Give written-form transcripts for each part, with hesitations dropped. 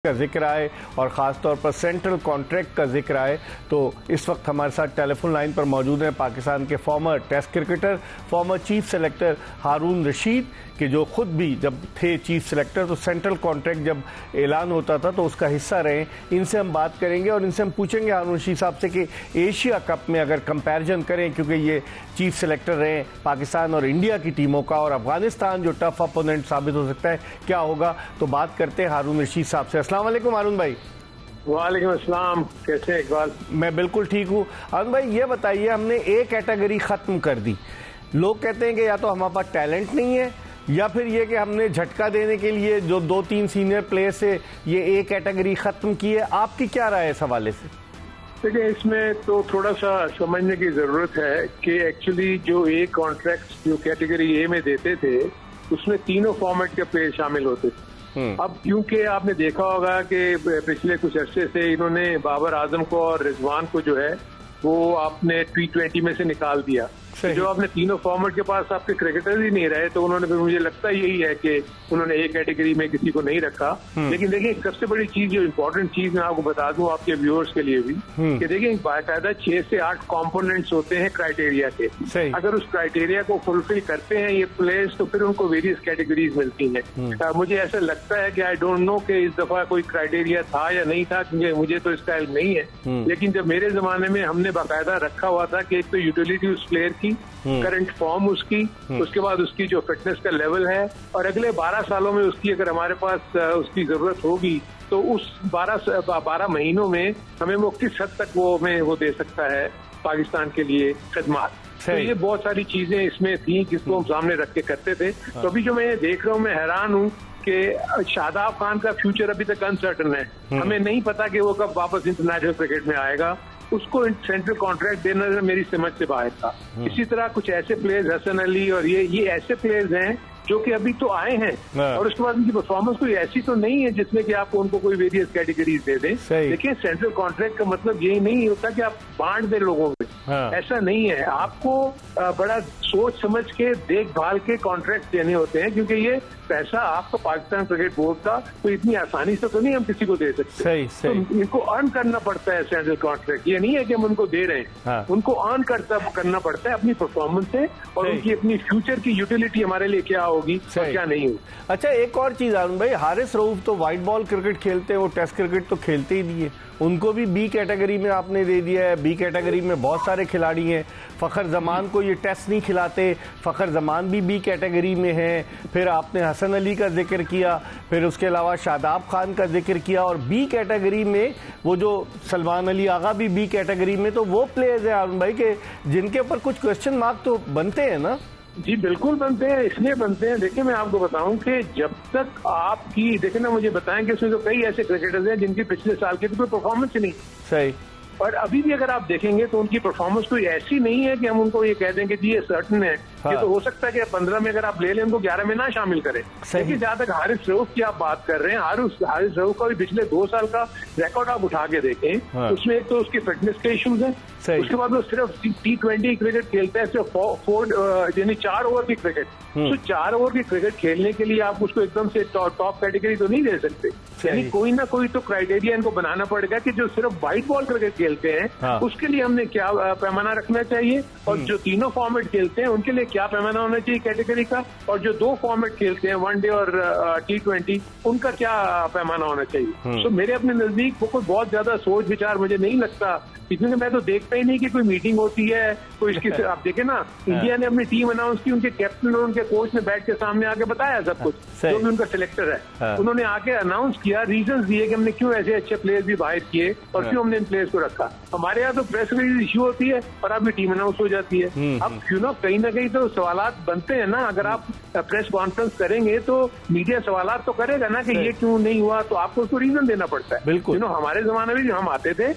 का जिक्र आए और ख़ास तौर पर सेंट्रल कॉन्ट्रैक्ट का जिक्र आए तो इस वक्त हमारे साथ टेलीफोन लाइन पर मौजूद हैं पाकिस्तान के former test cricketer, former chief selector Haroon Rashid, कि जो खुद भी जब थे चीफ सेलेक्टर तो सेंट्रल कॉन्ट्रैक्ट जब ऐलान होता था तो उसका हिस्सा रहे। इनसे हम बात करेंगे और इनसे हम पूछेंगे हारून रशीद साहब से कि एशिया कप में अगर कंपैरिजन करें, क्योंकि ये चीफ सेलेक्टर रहे पाकिस्तान और इंडिया की टीमों का, और अफगानिस्तान जो टफ अपोनेंट साबित हो सकता है, क्या होगा, तो बात करते हैं हारून रशीद साहब से। अस्सलाम वालेकुम हारून भाई। वालेकुम अस्सलाम, कैसे हैं इकबाल? मैं बिल्कुल ठीक हूँ। हारून भाई ये बताइए, हमने ए कैटेगरी खत्म कर दी। लोग कहते हैं कि या तो हमारे पास टैलेंट नहीं है या फिर ये कि हमने झटका देने के लिए जो 2-3 सीनियर प्लेयर से ये ए कैटेगरी खत्म की है। आपकी क्या राय है इस हवाले से? देखिए, इसमें तो थोड़ा सा समझने की जरूरत है कि एक्चुअली जो ए कॉन्ट्रैक्ट जो कैटेगरी ए में देते थे उसमें तीनों फॉर्मेट के प्लेयर शामिल होते थे। अब क्योंकि आपने देखा होगा कि पिछले कुछ अरसे से इन्होंने बाबर आजम को और रिजवान को जो है वो आपने T20 में से निकाल दिया। जो आपने तीनों फॉर्मेट के पास आपके क्रिकेटर ही नहीं रहे तो उन्होंने, फिर मुझे लगता यही है कि उन्होंने एक कैटेगरी में किसी को नहीं रखा। लेकिन देखिए, सबसे बड़ी चीज, जो इम्पोर्टेंट चीज मैं आपको बता दूं आपके व्यूअर्स के लिए भी, कि देखिए बाकायदा 6 से 8 कंपोनेंट्स होते हैं क्राइटेरिया के। अगर उस क्राइटेरिया को फुलफिल करते हैं ये प्लेयर्स तो फिर उनको वेरियस कैटेगरीज मिलती हैं। मुझे ऐसा लगता है कि आई डोंट नो कि इस दफा कोई क्राइटेरिया था या नहीं था, क्योंकि मुझे तो इसका इल्म नहीं है। लेकिन जब मेरे जमाने में हमने बाकायदा रखा हुआ था कि एक तो यूटिलिटी उस प्लेयर की, करंट फॉर्म उसकी, उसके बाद उसकी जो फिटनेस का लेवल है, और अगले 12 सालों में उसकी अगर हमारे पास उसकी जरूरत होगी तो उस 12 महीनों में हमें वो किस हद तक वो दे सकता है पाकिस्तान के लिए खिदमत। तो ये बहुत सारी चीजें इसमें थी जिसको हम सामने रख के करते थे। तो अभी जो मैं देख रहा हूँ, मैं हैरान हूँ कि शादाब खान का फ्यूचर अभी तक अनसर्टन है। हमें नहीं पता कि वो कब वापस इंटरनेशनल क्रिकेट में आएगा। उसको सेंट्रल कॉन्ट्रैक्ट देना मेरी समझ से बाहर था। इसी तरह कुछ ऐसे प्लेयर्स, हसन अली और ये ऐसे प्लेयर्स हैं जो कि अभी तो आए हैं और उसके बाद उनकी परफॉर्मेंस कोई ऐसी तो नहीं है जिसमें कि आप उनको कोई वेरियस कैटेगरीज दे दें। देखिए, सेंट्रल कॉन्ट्रैक्ट का मतलब यही नहीं होता कि आप बांट दें लोगों में। ऐसा नहीं है। आपको बड़ा सोच समझ के देखभाल के कॉन्ट्रैक्ट देने होते हैं, क्योंकि ये पैसा आपका पाकिस्तान क्रिकेट बोर्ड का कोई इतनी आसानी से तो नहीं हम किसी को दे सकते। सही। तो इनको अर्न करना पड़ता है सेंट्रल कॉन्ट्रैक्ट। ये नहीं है कि हम उनको दे रहे हैं, उनको अर्न करना पड़ता है अपनी परफॉर्मेंस से और उनकी अपनी फ्यूचर की यूटिलिटी हमारे लिए क्या होगी और क्या नहीं होगी। अच्छा, एक और चीज हारून भाई, हारिस रऊफ तो व्हाइट बॉल क्रिकेट खेलते हैं, वो टेस्ट क्रिकेट तो खेलते ही नहीं है, उनको भी बी कैटेगरी में आपने दे दिया है। बी कैटेगरी में बहुत सारे खिलाड़ी हैं। फखर जमान को ये टेस्ट नहीं खिलाते, फखर जमान भी बी कैटेगरी में है। फिर आपने हसन अली का जिक्र किया, फिर उसके अलावा शादाब खान का जिक्र किया, और बी कैटेगरी में वो जो सलमान अली आगा भी बी कैटेगरी में। तो वो प्लेयर्स हैं हारून भाई के जिनके ऊपर कुछ क्वेश्चन मार्क तो बनते हैं ना? जी बिल्कुल बनते हैं, इसलिए बनते हैं। देखिए, मैं आपको बताऊं कि जब तक आपकी, देखिए ना, मुझे बताएं कि उसमें तो कई ऐसे क्रिकेटर्स हैं जिनकी पिछले साल की तो कोई परफॉर्मेंस ही नहीं। सही। और अभी भी अगर आप देखेंगे तो उनकी परफॉर्मेंस कोई ऐसी नहीं है कि हम उनको ये कह दें कि जी ये सर्टन है। ये तो हो सकता है कि 15 में अगर आप ले लें, उनको 11 में ना शामिल करें। लेकिन जहां तक हारिस रऊफ की आप बात कर रहे हैं, हारिस रऊफ का भी पिछले 2 साल का रिकॉर्ड आप उठा के देखें, उसमें एक तो उसकी फिटनेस के इश्यूज हैं, उसके बाद वो सिर्फ T20 क्रिकेट खेलता है, सिर्फ 4 ओवर की क्रिकेट। तो 4 ओवर की क्रिकेट खेलने के लिए आप उसको एकदम से टॉप कैटेगरी तो नहीं दे सकते। यानी कोई ना कोई तो क्राइटेरिया इनको बनाना पड़ेगा कि जो सिर्फ व्हाइट बॉल क्रिकेट खेलते हैं उसके लिए हमने क्या पैमाना रखना चाहिए, और जो तीनों फॉर्मेट खेलते हैं उनके लिए क्या पैमाना होना चाहिए कैटेगरी का, और जो 2 फॉर्मेट खेलते हैं, वनडे और T20, उनका क्या पैमाना होना चाहिए। तो मेरे अपने नजदीक वो कोई बहुत ज्यादा सोच विचार मुझे नहीं लगता, क्योंकि मैं तो देखता ही नहीं कि कोई मीटिंग होती है कोई इसकी। आप देखें ना, इंडिया ने अपनी टीम अनाउंस की, उनके कैप्टन और उनके कोच ने बैठ के सामने आके बताया सब कुछ, जो भी उनका सिलेक्टर है। उन्होंने आके अनाउंस किया, रीजंस दिए कि हमने क्यों ऐसे अच्छे प्लेयर्स भी बाहर किए और क्यों हमने इन प्लेयर्स को रखा। हमारे यहाँ तो प्रेस रिलीज इश्यू होती है और आपकी टीम अनाउंस हो जाती है। अब क्यों ना कहीं तो सवालात बनते हैं ना। अगर आप प्रेस कॉन्फ्रेंस करेंगे तो मीडिया सवालात तो करेगा ना कि ये क्यों नहीं हुआ, तो आपको उसको रीजन देना पड़ता है। बिल्कुल। हमारे जमाने में जो हम आते थे,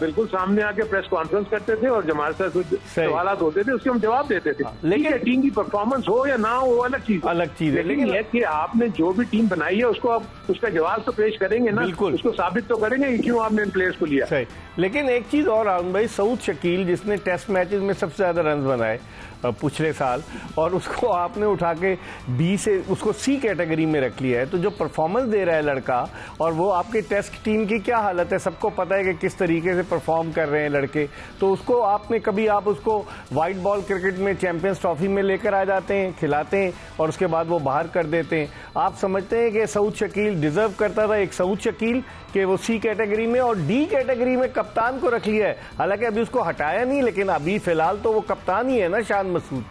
बिल्कुल सामने आके प्रेस कॉन्फ्रेंस करते थे और जो हमारे साथ सवालात होते थे उसके हम जवाब देते थे। लेकिन टीम की परफॉर्मेंस हो या ना हो, वो अलग चीज है। लेकिन यह कि आपने जो भी टीम बनाई है उसको आप उसका जवाब तो पेश करेंगे ना, उसको साबित तो करेंगे कि क्यों आपने इन प्लेयर्स को लिया। लेकिन एक चीज और हारून भाई, सऊद शकील जिसने टेस्ट मैचेस में सबसे ज्यादा रन बनाए, पिछले साल, और उसको आपने उठा के बी से उसको सी कैटेगरी में रख लिया है। तो जो परफॉर्मेंस दे रहा है लड़का, और वो आपके टेस्ट टीम की क्या हालत है, सबको पता है कि किस तरीके से परफॉर्म कर रहे हैं लड़के, तो उसको आपने कभी आप उसको व्हाइट बॉल क्रिकेट में चैंपियंस ट्रॉफी में लेकर आ जाते हैं, खिलाते हैं, और उसके बाद वो बाहर कर देते हैं। आप समझते हैं कि सऊद शकील डिजर्व करता था, एक सऊद शकील, कि वो सी कैटेगरी में और डी कैटेगरी में कप्तान को रख लिया है? हालांकि अभी उसको हटाया नहीं, लेकिन अभी फिलहाल तो वो कप्तान ही है ना, शान मसूद।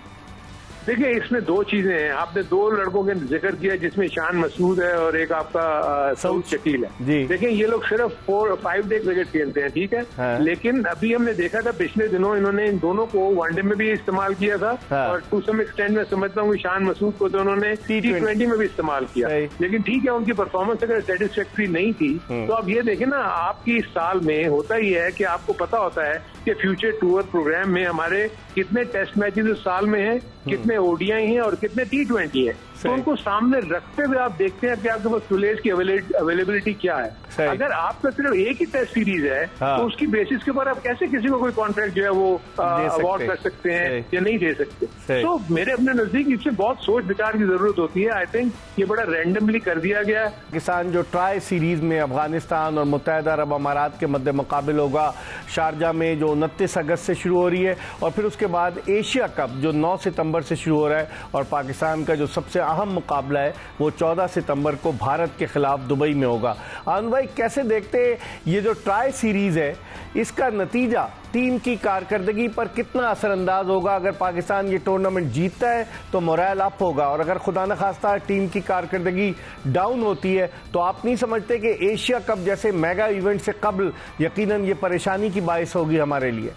देखिए, इसमें दो चीजें हैं। आपने दो लड़कों के जिक्र किया, जिसमें शान मसूद है और एक आपका सऊद शकील है। देखिए, ये लोग सिर्फ 4-5 डे क्रिकेट खेलते हैं, ठीक है, हाँ। लेकिन अभी हमने देखा था पिछले दिनों इन्होंने इन दोनों को वनडे में भी इस्तेमाल किया था, हाँ। और टू सम एक्सटेंड में समझता हूँ शान मसूद को तो उन्होंने T20 में भी इस्तेमाल किया, लेकिन ठीक है, उनकी परफॉर्मेंस अगर सेटिस्फैक्ट्री नहीं थी तो अब ये देखें ना, आपकी इस साल में होता ही है कि आपको पता होता है कि फ्यूचर टूर प्रोग्राम में हमारे कितने टेस्ट मैचेस इस साल में हैं, कितने ओडीआई हैं और कितने T20 हैं। तो उनको सामने रखते हुए आप देखते हैं कि आपके पास प्लेयर्स की अवेलेबिलिटी क्या है। अगर आपका सिर्फ एक ही टेस्ट सीरीज है, हाँ। तो उसकी बेसिस के ऊपर आप कैसे किसी को कोई कॉन्ट्रैक्ट जो है वो अवार्ड कर सकते हैं या नहीं दे सकते। तो मेरे अपने नजदीक इससे बहुत सोच विचार की जरूरत होती है। आई थिंक ये बड़ा रैंडमली कर दिया गया। पाकिस्तान जो ट्राई सीरीज में अफगानिस्तान और मुत्तहिदा अरब अमारात के मध्य मुकाबिल होगा शारजा में, जो 29 अगस्त से शुरू हो रही है, और फिर उसके बाद एशिया कप जो 9 सितंबर से शुरू हो रहा है, और पाकिस्तान का जो सबसे अहम मुकाबला है वो 14 सितंबर को भारत के खिलाफ दुबई में होगा। आनंद भाई, कैसे देखते हैं ये जो ट्राई सीरीज है, इसका नतीजा टीम की कारकर्दगी पर कितना असरअंदाज होगा? अगर पाकिस्तान ये टूर्नामेंट जीतता है तो मोरल अप होगा, और अगर खुदा न खास्ता टीम की कारकर्दगी डाउन होती है तो आप नहीं समझते कि एशिया कप जैसे मेगा इवेंट से कबल यकीनन ये परेशानी की बाइस होगी हमारे लिए?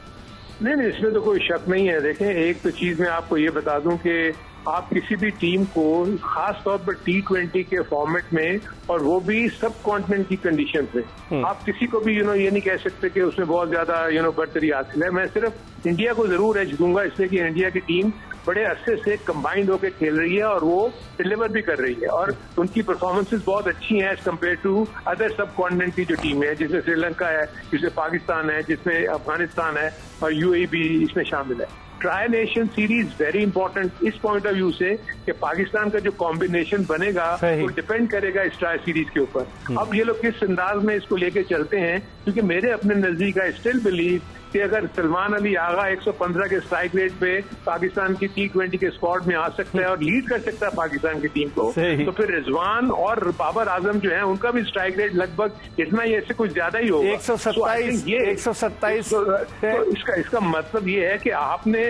नहीं, इसमें तो कोई शक नहीं है। देखें, एक तो चीज मैं आपको ये बता दूं कि आप किसी भी टीम को खास तौर पर T20 के फॉर्मेट में, और वो भी सब कॉन्टिनेंट की कंडीशन पे, आप किसी को भी ये नहीं कह सकते कि उसमें बहुत ज्यादा बढ़तरी हासिल है। मैं सिर्फ इंडिया को जरूर एज दूंगा, इसलिए कि इंडिया की टीम बड़े अरसे से कंबाइंड होकर खेल रही है और वो डिलीवर भी कर रही है, और उनकी परफॉर्मेंसेस बहुत अच्छी हैं एज कम्पेयर टू अदर सब कॉन्टिनेंट की जो टीमें हैं, जिसमें श्रीलंका है, जिसमें पाकिस्तान है, जिसमें अफगानिस्तान है, और UAE भी इसमें शामिल है। Tri nation series very important इस पॉइंट ऑफ व्यू से कि पाकिस्तान का जो कॉम्बिनेशन बनेगा वो डिपेंड करेगा इस ट्राई सीरीज के ऊपर। अब ये लोग किस अंदाज में इसको लेके चलते हैं, क्योंकि मेरे अपने नजदीक आई स्टिल बिलीव कि अगर सलमान अली आगा 115 के स्ट्राइक रेट पे पाकिस्तान की T20 के स्क्वाड में आ सकता है और लीड कर सकता है पाकिस्तान की टीम को, तो फिर रिजवान और बाबर आजम जो है उनका भी स्ट्राइक रेट लगभग इतना ही, ऐसे कुछ ज्यादा ही होगा, 127। तो इसका मतलब ये है कि आपने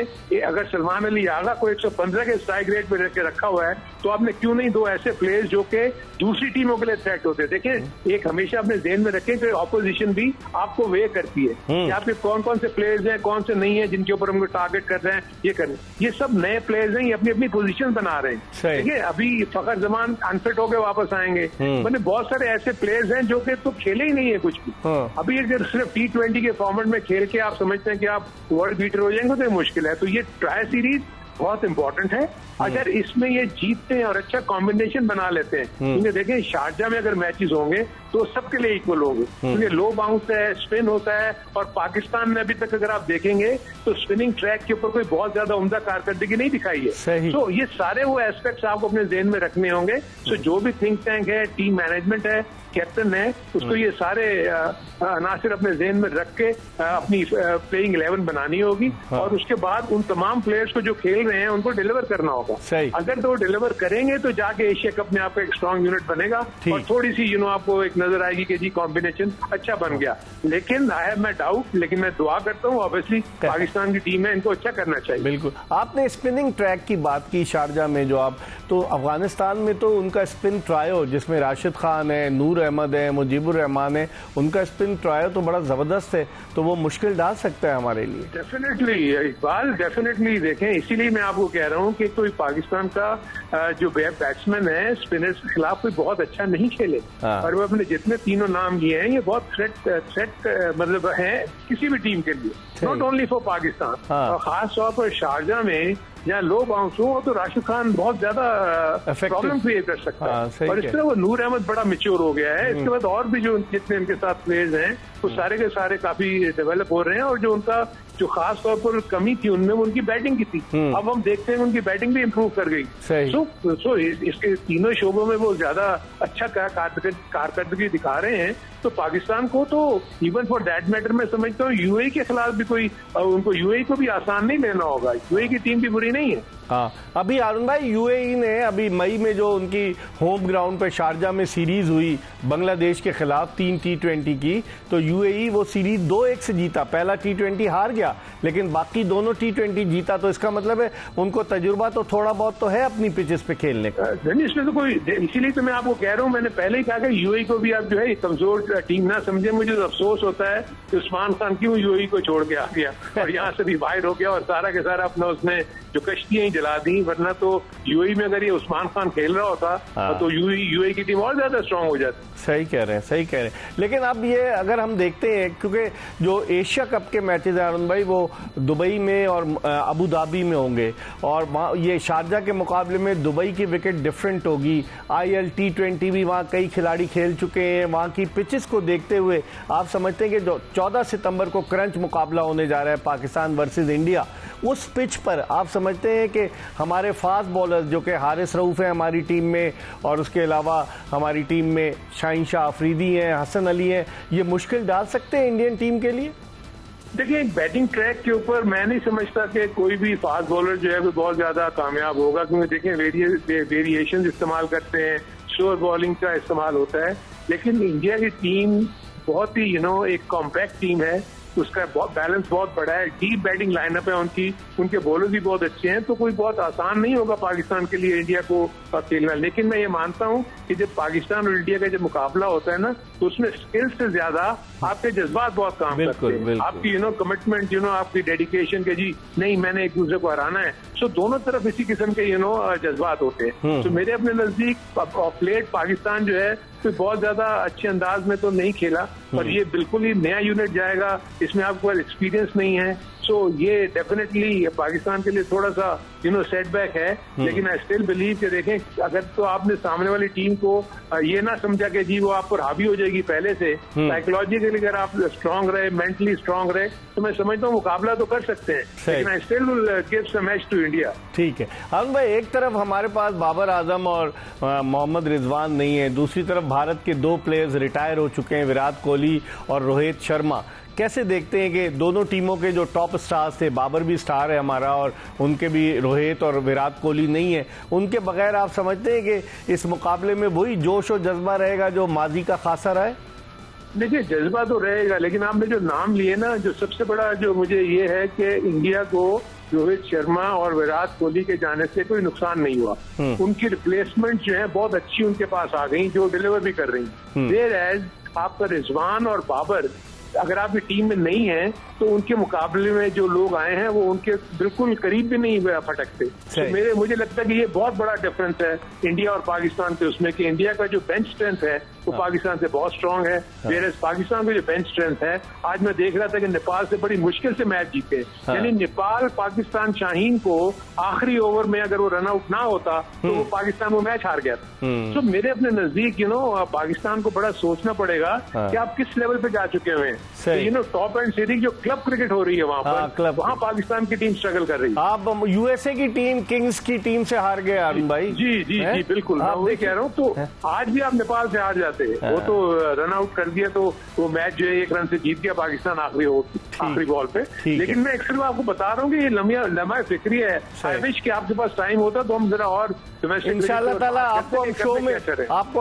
अगर सलमान अली आगा को 115 के स्ट्राइक रेट पे रखा हुआ है, तो आपने क्यों नहीं दो ऐसे प्लेयर्स जो कि दूसरी टीमों के लिए थ्रेट होते हैं। देखिए, एक हमेशा अपने ध्यान में रखें कि ऑपोजिशन भी आपको वे करती है कि आपके कौन कौन से प्लेयर्स हैं, कौन से नहीं है जिनके ऊपर हम टारगेट कर रहे हैं, ये करें। ये सब नए प्लेयर्स हैं, ये अपनी अपनी पोजीशन बना रहे हैं। देखिए, अभी फखर जमान अनफिट होकर वापस आएंगे, मैंने बहुत सारे ऐसे प्लेयर्स हैं जो कि तो खेले ही नहीं है कुछ भी। अभी अगर सिर्फ T20 के फॉर्मेट में खेल के आप समझते हैं कि आप वर्ल्ड बीटर हो जाएंगे तो मुश्किल है। तो ये ट्राई सीरीज बहुत इंपॉर्टेंट है। अगर इसमें ये जीतते हैं और अच्छा कॉम्बिनेशन बना लेते हैं, क्योंकि देखें शारजा में अगर मैचेस होंगे तो सबके लिए इक्वल होंगे, क्योंकि लो बाउंस है, स्पिन होता है, और पाकिस्तान में अभी तक अगर आप देखेंगे तो स्पिनिंग ट्रैक के ऊपर कोई बहुत ज्यादा उम्दा कारकर्दगी नहीं दिखाई है। तो ये सारे वो एस्पेक्ट्स आपको अपने ज़हन में रखने होंगे। तो जो भी थिंक टैंक है, टीम मैनेजमेंट है, कैप्टन है, उसको ये सारे अनासिर अपने ज़हन में रख के अपनी प्लेइंग 11 बनानी होगी, और उसके बाद उन तमाम प्लेयर्स को जो खेल रहे हैं उनको डिलीवर करना होगा। अगर तो डिलीवर करेंगे तो जाके एशिया कप में आपका एक स्ट्रॉन्ग यूनिट बनेगा, और थोड़ी सी आपको एक नजर आएगी कि जी कॉम्बिनेशन अच्छा बन गया। लेकिन आई हैव माई डाउट, लेकिन मैं दुआ करता हूँ, ऑब्वियसली पाकिस्तान की टीम है, इनको अच्छा करना चाहिए। बिल्कुल, आपने स्पिनिंग ट्रैक की बात की शारजा में, जो आप तो अफगानिस्तान में तो उनका स्पिन ट्रायो जिसमें राशिद खान है, नूर अहमद है, मुजीबुर रहमान है, उनका स्पिन ट्रायो तो बड़ा जबरदस्त है, तो वो मुश्किल डाल सकता है हमारे लिए। डेफिनेटली इकबाल, डेफिनेटली देखें, इसीलिए मैं आपको कह रहा हूँ कि कोई पाकिस्तान का जो बैट्समैन है स्पिनर्स के खिलाफ कोई बहुत अच्छा नहीं खेले, और वो अपने जितने तीनों नाम लिए हैं ये बहुत थ्रेट मतलब है किसी भी टीम के लिए, नॉट ओनली फॉर पाकिस्तान। और खास तौर पर शारजा में जहाँ लो बाउंस हो तो राशिद खान बहुत ज्यादा प्रॉब्लम क्रिएट कर सकता है, और इस तरह वो नूर अहमद बड़ा मेच्योर हो गया है। इसके बाद और भी जो जितने इनके साथ प्लेयर्स हैं वो सारे के सारे काफी डेवलप हो रहे हैं, और जो उनका जो खास तौर पर कमी थी उनमें उनकी बैटिंग की थी, अब हम देखते हैं उनकी बैटिंग भी इम्प्रूव कर गई। सो इसके तीनों शोबों में वो ज्यादा अच्छा कारकर्दगी दिखा रहे हैं। तो पाकिस्तान को तो इवन फॉर दैट मैटर मैं समझता हूँ यूएई के खिलाफ भी कोई उनको यूएई को भी आसान नहीं लेना होगा। यूएई की टीम भी बुरी नहीं है। हाँ, अभी अरुण भाई यूएई ने अभी मई में जो उनकी होम ग्राउंड पे शारजा में सीरीज हुई बांग्लादेश के खिलाफ 3 T20 की, तो यूएई वो सीरीज 2-1 से जीता। पहला T20 हार गया लेकिन बाकी दोनों T20 जीता, तो इसका मतलब है उनको तजुर्बा तो थोड़ा बहुत तो है अपनी पिचेस पे खेलने का। इसमें तो कोई, इसीलिए तो मैं आपको कह रहा हूँ, मैंने पहले ही कहा कि यूएई को भी आप जो है कमजोर टीम ना समझे। मुझे तो अफसोस होता है कि उस्मान खान क्यों यूएई को छोड़ के आ गया और यहाँ से भी बाहर हो गया और सारा के सारा अपना उसने जो कश्तियां जला दी। वरना तो यूएई में अगर ये उस्मान खान खेल रहा होता तो यूएई की टीम और ज्यादा स्ट्रांग हो जाती। सही कह रहे हैं, सही कह रहे हैं। लेकिन अब ये अगर हम देखते हैं, क्योंकि जो एशिया कप के मैचेज हैं अरुण भाई वो दुबई में और अबू धाबी में होंगे, और ये शारजा के मुकाबले में दुबई की विकेट डिफरेंट होगी। IL T20 भी वहाँ कई खिलाड़ी खेल चुके हैं। वहाँ की पिचेस को देखते हुए आप समझते हैं कि जो 14 सितंबर को क्रंच मुकाबला होने जा रहा है पाकिस्तान वर्सेस इंडिया, उस पिच पर आप समझते हैं कि हमारे फास्ट बॉलर्स जो कि हारिस रऊफ है हमारी टीम में, और उसके अलावा हमारी टीम में शाहीन शाह अफरीदी हैं, हसन अली हैं, ये मुश्किल डाल सकते हैं इंडियन टीम के लिए? देखिए, बैटिंग ट्रैक के ऊपर मैं नहीं समझता कि कोई भी फास्ट बॉलर जो है वो बहुत ज्यादा कामयाब होगा, क्योंकि देखिए वेरिएशन इस्तेमाल करते हैं, स्लोअर बॉलिंग का इस्तेमाल होता है। लेकिन इंडिया की टीम बहुत ही एक कॉम्पैक्ट टीम है, उसका बैलेंस बहुत बड़ा है, डीप बैटिंग लाइनअप है उनकी, उनके बॉलर भी बहुत अच्छे हैं। तो कोई बहुत आसान नहीं होगा पाकिस्तान के लिए इंडिया को खेलना। लेकिन मैं ये मानता हूं कि जब पाकिस्तान और इंडिया का जब मुकाबला होता है ना, तो उसमें स्किल से ज्यादा आपके जज्बात बहुत काम करते हैं, आपकी कमिटमेंट, आपकी डेडिकेशन के जी नहीं मैंने एक दूसरे को हराना है। सो दोनों तरफ इसी किस्म के जज्बात होते हैं। तो मेरे अपने नजदीक प्लेट पाकिस्तान जो है कोई बहुत ज्यादा अच्छे अंदाज में तो नहीं खेला, पर ये बिल्कुल ही नया यूनिट जाएगा, इसमें आपको एक्सपीरियंस नहीं है। सो ये डेफिनेटली पाकिस्तान के लिए थोड़ा सा सेटबैक है। लेकिन आई स्टिल बिलीव कि देखें, अगर तो आपने सामने वाली टीम को ये ना समझा कि जी वो आप पर हावी हो जाएगी पहले से, साइकोलॉजिकली अगर आप स्ट्रांग रहे, मेंटली स्ट्रांग रहे, तो मैं समझता हूँ मुकाबला तो कर सकते हैं। लेकिन I still will give some match to India. ठीक है अरुण भाई, एक तरफ हमारे पास बाबर आजम और मोहम्मद रिजवान नहीं है, दूसरी तरफ भारत के 2 प्लेयर्स रिटायर हो चुके हैं, विराट कोहली और रोहित शर्मा। कैसे देखते हैं कि दोनों टीमों के जो टॉप स्टार्स थे, बाबर भी स्टार है हमारा और उनके भी रोहित और विराट कोहली नहीं है, उनके बगैर आप समझते हैं कि इस मुकाबले में वही जोश और जज्बा रहेगा जो माजी का खासा रहा है? देखिए, जज्बा तो रहेगा, लेकिन आपने जो नाम लिए ना, जो सबसे बड़ा जो मुझे ये है कि इंडिया को रोहित शर्मा और विराट कोहली के जाने से कोई नुकसान नहीं हुआ। उनकी रिप्लेसमेंट जो है बहुत अच्छी उनके पास आ गई, जो डिलीवर भी कर रही। देयर एज आपका रिजवान और बाबर अगर आपकी टीम में नहीं है, तो उनके मुकाबले में जो लोग आए हैं वो उनके बिल्कुल करीब भी नहीं फटकते। तो मुझे लगता है कि ये बहुत बड़ा डिफरेंस है इंडिया और पाकिस्तान के उसमें, कि इंडिया का जो बेंच स्ट्रेंथ है वो पाकिस्तान से बहुत स्ट्रांग है, वेयर पाकिस्तान का जो बेंच स्ट्रेंथ है, आज मैं देख रहा था कि नेपाल से बड़ी मुश्किल से मैच जीते। यानी नेपाल पाकिस्तान शाहीन को आखिरी ओवर में अगर वो रन आउट ना होता तो वो पाकिस्तान वो मैच हार गया था। तो मेरे अपने नजदीक पाकिस्तान को बड़ा सोचना पड़ेगा कि आप किस लेवल पे जा चुके हुए हैं। टॉप एंड सीरीज जो क्लब क्रिकेट हो रही है वहां पर, वहां पाकिस्तान की टीम स्ट्रगल कर रही है। आप यूएसए की टीम, किंग्स की टीम से हार गए अरुण भाई। जी जी जी बिल्कुल, मैं वही कह रहा हूँ। तो आज भी आप नेपाल से हार जाते, वो तो रन आउट कर दिया, तो वो मैच जो है 1 रन से जीत गया पाकिस्तान आखिरी बॉल पे। लेकिन मैं सिर्फ आपको बता रहा हूँ कि ये लम्हा फिक्री है। आई विश कि आपके पास टाइम होता तो हम जरा और इंशाल्लाह ताला आपको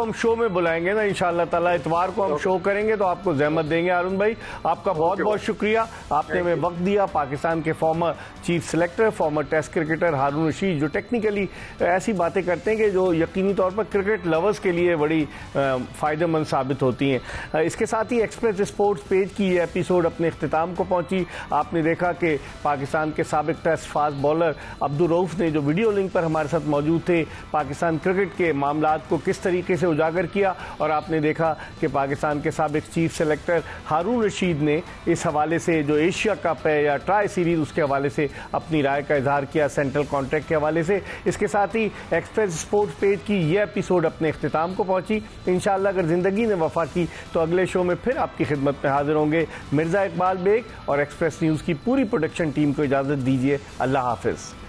हम शो में बुलाएंगे ना, इंशाल्लाह ताला इतवार को हम शो करेंगे तो आपको जहमत देंगे। अरुण भाई, आपका बहुत बहुत शुक्रिया, आपने हमें वक्त दिया। पाकिस्तान के former chief selector, former test cricketer Haroon Rashid, जो टेक्निकली ऐसी बातें करते हैं कि जो यकीनी तौर पर क्रिकेट लवर्स के लिए बड़ी फायदेमंद साबित होती हैं। इसके साथ ही एक्सप्रेस स्पोर्ट्स पेज की ये एपिसोड अपने इख्तिताम को को पहुंची। आपने देखा कि पाकिस्तान के साबिक test fast bowler Abdul Rauf ने जो वीडियो लिंक पर हमारे साथ मौजूद थे पाकिस्तान क्रिकेट के मामलात को किस तरीके से उजागर किया, और आपने देखा कि पाकिस्तान के साबिक चीफ सेलेक्टर हारून रशीद ने इस हवाले से जो एशिया कप है या ट्राई सीरीज उसके हवाले से अपनी राय का इजहार किया सेंट्रल कॉन्ट्रैक्ट के हवाले से। इसके साथ ही एक्सप्रेस स्पोर्ट्स पेज की यह एपिसोड अपने इख्तिताम को पहुंची। इंशाअल्लाह अगर जिंदगी ने वफा की तो अगले शो में फिर आपकी खिदमत में हाजिर होंगे। मिर्जा इकबाल बेग और एक्सप्रेस न्यूज की पूरी प्रोडक्शन टीम को इजाजत दीजिए। अल्लाह हाफिज।